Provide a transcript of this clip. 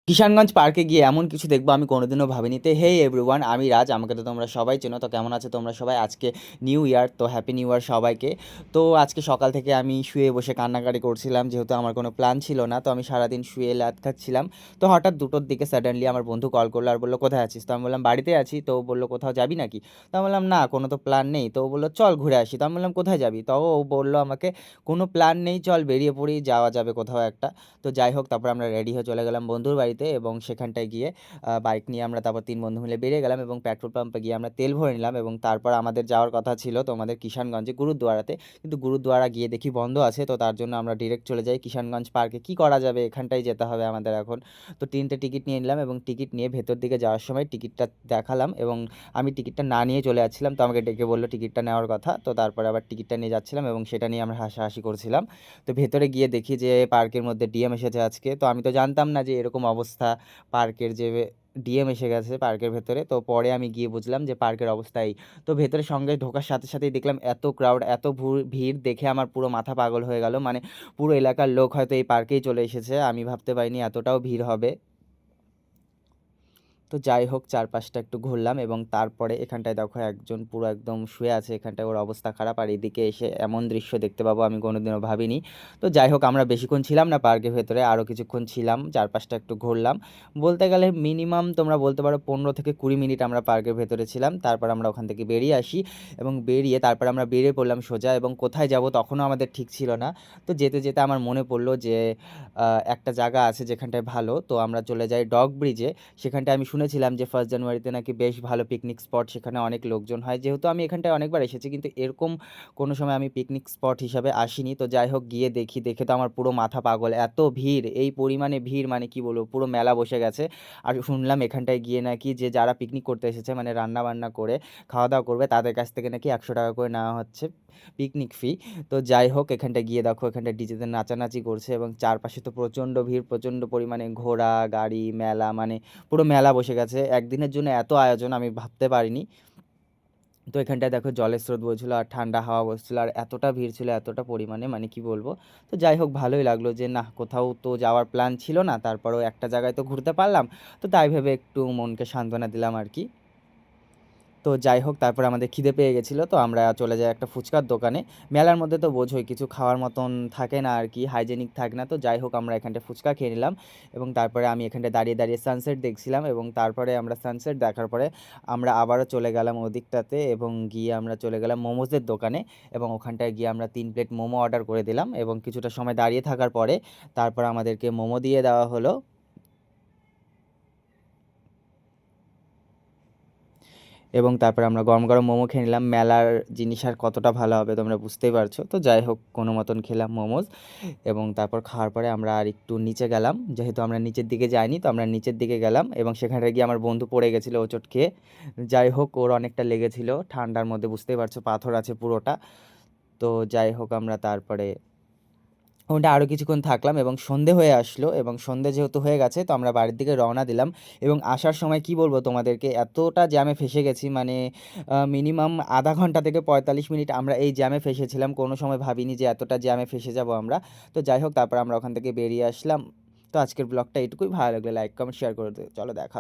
কিষানগঞ্জ পার্কে গিয়ে এমন কিছু দেখবো আমি কোনোদিনও ভাবিনি। তো হেই এভরিওয়ান, আমি রাজ। আমাকে তো তোমরা সবাই চেনো। তো কেমন আছো তোমরা সবাই? আজকে নিউ ইয়ার, তো হ্যাপি নিউ ইয়ার সবাইকে। তো আজকে সকাল থেকে আমি শুয়ে বসে কান্নাকাটি করছিলাম, যেহেতু আমার কোনো প্ল্যান ছিল না। তো আমি সারাদিন শুয়ে ল্যাদ খাচ্ছিলাম। তো হঠাৎ 2টোর দিকে সাডেনলি আমার বন্ধু কল করলো আর বললো, কোথায় আছিস? তো আমি বললাম, বাড়িতে আছি। তো ও বললো, কোথাও যাবি নাকি? তো আমি বললাম, না, কোনো তো প্ল্যান নেই। তো ও বললো, চল ঘুরে আসি। তো আমি বললাম, কোথায় যাবি? তো ও বললো আমাকে, কোনো প্ল্যান নেই, চল বেরিয়ে পড়ি, যাওয়া যাবে কোথাও একটা। তো যাই হোক, তারপর আমরা রেডি হয়ে চলে গেলাম বন্ধুর বাড়িতে, এবং সেখানটায় গিয়ে বাইক নিয়ে আমরা তারপর 3 বন্ধু মিলে বেরিয়ে গেলাম, এবং পেট্রোল পাম্পে গিয়ে আমরা তেল ভরে নিলাম। এবং তারপর আমাদের যাওয়ার কথা ছিল তোমাদের কিষানগঞ্জে গুরুদুয়ারাতে, কিন্তু গুরুদুয়ারা গিয়ে দেখি বন্ধ আছে। তো তার জন্য আমরা ডিরেক্ট চলে যাই কিষানগঞ্জ পার্কে। কি করা যাবে, এখানটাই যেতে হবে আমাদের এখন। তো 3টে টিকিট নিয়ে নিলাম, এবং টিকিট নিয়ে ভেতর দিকে যাওয়ার সময় টিকিটটা দেখালাম, এবং আমি টিকিটটা না নিয়ে চলে যাচ্ছিলাম। তো আমাকে ডেকে বললো টিকিটটা নেওয়ার কথা। তো তারপরে আবার টিকিটটা নিয়ে যাচ্ছিলাম, এবং সেটা নিয়ে আমরা হাসাহাসি করছিলাম। তো ভেতরে গিয়ে দেখি যে পার্কের মধ্যে ডিএম এসেছে আজকে। তো আমি তো জানতাম না যে এরকম অবস্থা পার্কের, যে ডিএম এসে গেছে পার্কের ভেতরে। তো পরে আমি গিয়ে বুঝলাম যে পার্কের অবস্থা এই। তো ভেতরে সঙ্গে ঢোকার সাথে সাথেই দেখলাম এত ক্রাউড, এত ভিড় দেখে আমার পুরো মাথা পাগল হয়ে গেল। মানে পুরো এলাকার লোক হয়তো এই পার্কেই চলে এসেছে, আমি ভাবতে পারিনি এতটাও ভিড় হবে। তো যাই হোক, চারপাশটা একটু ঘুরলাম, এবং তারপরে এখানটায় দেখো একজন পুরো একদম শুয়ে আছে, এখানটায় ওর অবস্থা খারাপ। আর এদিকে এসে এমন দৃশ্য দেখতে পাবো আমি কোনোদিনও ভাবিনি। তো যাই হোক, আমরা বেশিক্ষণ ছিলাম না পার্কের ভেতরে, আরও কিছুক্ষণ ছিলাম, চারপাশটা একটু ঘুরলাম। বলতে গেলে মিনিমাম তোমরা বলতে পারো 15 থেকে 20 মিনিট আমরা পার্কের ভেতরে ছিলাম। তারপর আমরা ওখান থেকে বেরিয়ে আসি, এবং বেরিয়ে তারপর আমরা বেরিয়ে পড়লাম সোজা, এবং কোথায় যাব তখনও আমাদের ঠিক ছিল না। তো যেতে যেতে আমার মনে পড়লো যে একটা জায়গা আছে যেখানটায় ভালো, তো আমরা চলে যাই ডগ ব্রিজে। সেখানটায় আমি শুনেছিলাম যে 1 জানুয়ারিতে নাকি বেশ ভালো পিকনিক স্পট, সেখানে অনেক লোকজন হয়। যেহেতু আমি এখানটায় অনেকবার এসেছি, কিন্তু এরকম কোনো সময় আমি পিকনিক স্পট হিসাবে আসিনি। তো যাই হোক, গিয়ে দেখি, দেখে তো আমার পুরো মাথা পাগল, এত ভিড়, এই পরিমাণে ভিড়, মানে কি বলবো, পুরো মেলা বসে গেছে। আর শুনলাম এখানটায় গিয়ে নাকি যে যারা পিকনিক করতে এসেছে, মানে রান্না বান্না করে খাওয়া দাওয়া করবে, তাদের কাছ থেকে নাকি 100 টাকা করে নেওয়া হচ্ছে পিকনিক ফি। তো যাই হোক, এখানটায় গিয়ে দেখো এখানটায় ডিজেতে নাচানাচি করছে, এবং চারপাশে তো প্রচণ্ড ভিড়, প্রচণ্ড পরিমাণে ঘোড়া গাড়ি মেলা, মানে পুরো মেলা বসে গেছে। একদিনের জন্য এত আয়োজন আমি ভাবতে পারিনি। তো এখানটায় দেখো জলের স্রোত বইছিল, আর ঠান্ডা হাওয়া বসছিল, আর এতটা ভিড় ছিল, এতটা পরিমাণে, মানে কি বলবো। তো যাই হোক, ভালোই লাগলো যে না, কোথাও তো যাওয়ার প্ল্যান ছিল না, তারপরেও একটা জায়গায় তো ঘুরতে পারলাম। তো তাই ভেবে একটু মনকে সান্ত্বনা দিলাম আর কি। তো যাই হোক, তারপর আমাদের খিদে পেয়ে গেছিলো, তো আমরা চলে যাই একটা ফুচকার দোকানে। মেলার মধ্যে তো বোঝোই, কিছু খাওয়ার মতন থাকে না আর কি, হাইজেনিক থাকে না। তো যাই হোক, আমরা এখানটায় ফুচকা খেয়ে নিলাম, এবং তারপরে আমি এখানটায় দাঁড়িয়ে দাঁড়িয়ে সানসেট দেখছিলাম, এবং তারপরে আমরা সানসেট দেখার পরে আমরা আবারও চলে গেলাম ওদিকটাতে, এবং গিয়ে আমরা চলে গেলাম মোমোজের দোকানে। এবং ওখানটায় গিয়ে আমরা 3 প্লেট মোমো অর্ডার করে দিলাম, এবং কিছুটা সময় দাঁড়িয়ে থাকার পরে তারপর আমাদেরকে মোমো দিয়ে দেওয়া হলো। এবং তারপরে আমরা গরম গরম মোমো খেয়ে নিলাম। মেলার জিনিস আর কতটা ভালো হবে তোমরা বুঝতেই পারছো। তো যাই হোক, কোনো মতন খেলাম মোমোজ, এবং তারপর খাওয়ার পরে আমরা আর একটু নিচে গেলাম, যেহেতু আমরা নিচের দিকে যাইনি, তো আমরা নিচের দিকে গেলাম, এবং সেখানে গিয়ে আমার বন্ধু পড়ে গেছিলো হোঁচট খেয়ে। যাই হোক, ওর অনেকটা লেগেছিল, ঠান্ডার মধ্যে বুঝতেই পারছো, পাথর আছে পুরোটা। তো যাই হোক, আমরা তারপরে ওটা আরও কিছুক্ষণ থাকলাম, এবং সন্ধে হয়ে আসলো, এবং সন্ধে যেহেতু হয়ে গেছে, তো আমরা বাড়ির দিকে রওনা দিলাম। এবং আসার সময় কি বলবো তোমাদেরকে, এতটা জ্যামে ফেসে গেছি, মানে মিনিমাম আধা ঘন্টা থেকে 45 মিনিট আমরা এই জ্যামে ফেসেছিলাম। কোনো সময় ভাবিনি যে এতটা জ্যামে ফেসে যাব আমরা। তো যাই হোক, তারপর আমরা ওখান থেকে বেরিয়ে আসলাম। তো আজকের ব্লগটা এইটুকুই, ভালো লাগলে লাইক কমেন্ট শেয়ার করে দিও। চলো দেখা